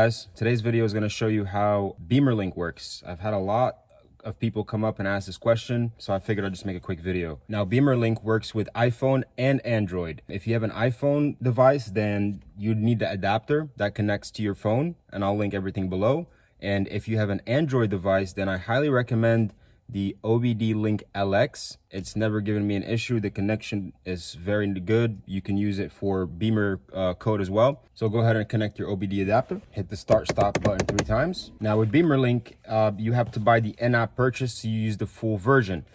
guys, today's video is going to show you how Bimmerlink works. I've had a lot of people come up and ask this question, so I figured I'd just make a quick video. Now, Bimmerlink works with iPhone and Android. If you have an iPhone device, then you'd need the adapter that connects to your phone, and I'll link everything below. And if you have an Android device, then I highly recommend the OBD-Link LX. It's never given me an issue. The connection is very good. You can use it for Beamer code as well. So go ahead and connect your OBD adapter. Hit the start stop button 3 times. Now with Bimmerlink, you have to buy the in-app purchase, so you use the full version.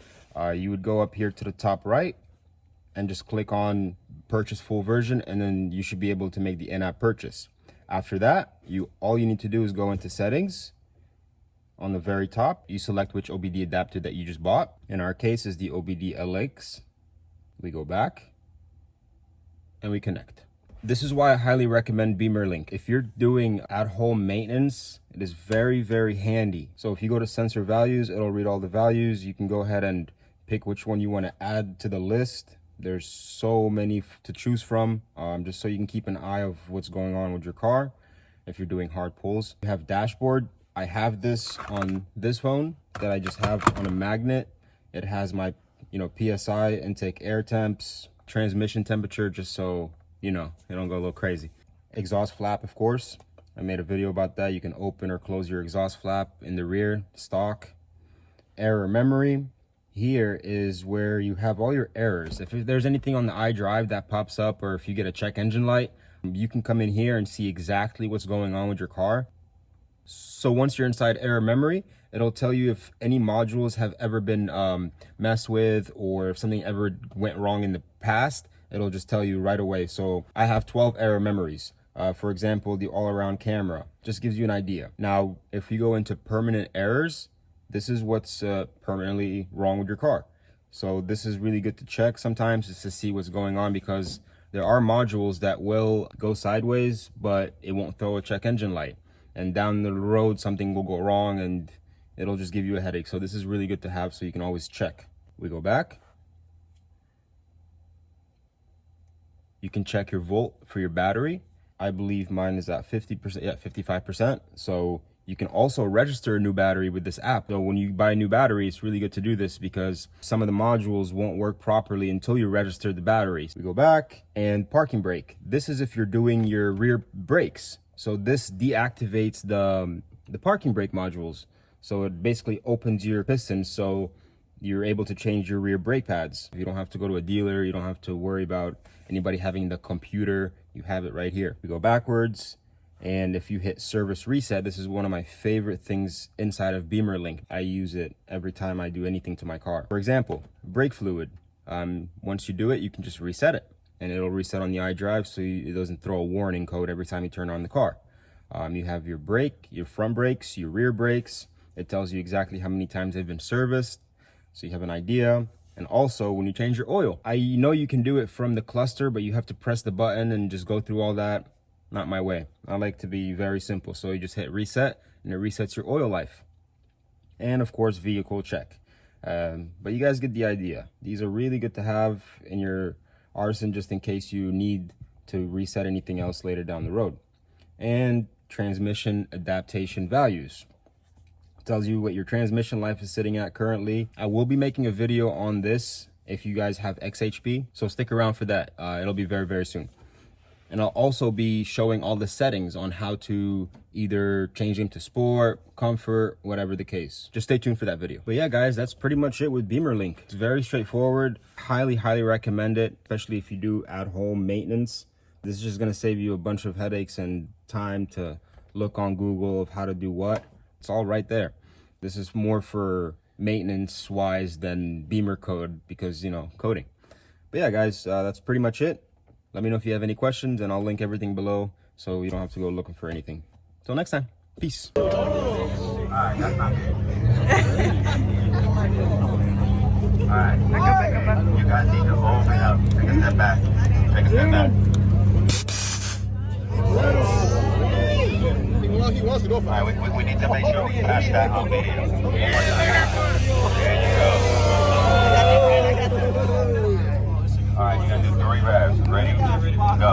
You would go up here to the top right and just click on purchase full version, and then you should be able to make the in-app purchase. After that, all you need to do is go into settings. On the very top, you select which OBD adapter that you just bought. In our case is the OBD LX. We go back and we connect. This is why I highly recommend Bimmerlink. If you're doing at-home maintenance, it is very, very handy. So if you go to sensor values, it'll read all the values. You can go ahead and pick which one you want to add to the list. There's so many to choose from, just so you can keep an eye of what's going on with your car if you're doing hard pulls. You have dashboard. I have this on this phone that I just have on a magnet. It has my, PSI, intake air temps, transmission temperature, just so, it don't go a little crazy. Exhaust flap, of course. I made a video about that. You can open or close your exhaust flap in the rear, stock. Error memory. Here is where you have all your errors. If there's anything on the iDrive that pops up, or if you get a check engine light, you can come in here and see exactly what's going on with your car. So once you're inside error memory, it'll tell you if any modules have ever been messed with, or if something ever went wrong in the past, it'll just tell you right away. So I have 12 error memories. For example, the all-around camera just gives you an idea. Now, if you go into permanent errors, this is what's permanently wrong with your car. So this is really good to check sometimes, just to see what's going on, because there are modules that will go sideways, but it won't throw a check engine light. And down the road, something will go wrong and it'll just give you a headache. So this is really good to have, so you can always check. We go back. You can check your volt for your battery. I believe mine is at 50%, yeah, 55%. So you can also register a new battery with this app. So when you buy a new battery, it's really good to do this, because some of the modules won't work properly until you register the batteries. We go back, and parking brake. This is if you're doing your rear brakes. So this deactivates the parking brake modules. So it basically opens your pistons, so you're able to change your rear brake pads. You don't have to go to a dealer. You don't have to worry about anybody having the computer. You have it right here. We go backwards, and if you hit service reset, this is one of my favorite things inside of Bimmerlink. I use it every time I do anything to my car. For example, brake fluid. Once you do it, you can just reset it, and it'll reset on the iDrive, so it doesn't throw a warning code every time you turn on the car. You have your brake, your front brakes, your rear brakes. It tells you exactly how many times they've been serviced, so you have an idea. And also, when you change your oil, I know you can do it from the cluster, but you have to press the button and just go through all that. Not my way. I like to be very simple. So you just hit reset, and it resets your oil life. And of course, vehicle check. But you guys get the idea. These are really good to have in your arsenal, just in case you need to reset anything else later down the road. And transmission adaptation values. It tells you what your transmission life is sitting at currently. I will be making a video on this if you guys have XHP, so stick around for that. It'll be very, very soon. And I'll also be showing all the settings on how to either change them to sport, comfort, whatever the case. Just stay tuned for that video. But yeah, guys, that's pretty much it with Bimmerlink. It's very straightforward. Highly, highly recommend it, especially if you do at-home maintenance. This is just gonna save you a bunch of headaches and time to look on Google of how to do what. It's all right there. This is more for maintenance-wise than Beamer code, because, coding. But yeah, guys, that's pretty much it. Let me know if you have any questions, and I'll link everything below so you don't have to go looking for anything. Till next time, peace. Alright, that's not good. Alright, you guys need to open up. Take a step back. Take a step back. Well, he wants to go for it. Alright, we need to make sure we catch that on video. There you go. Alright, you're gonna do 3 reps. Ready? Go.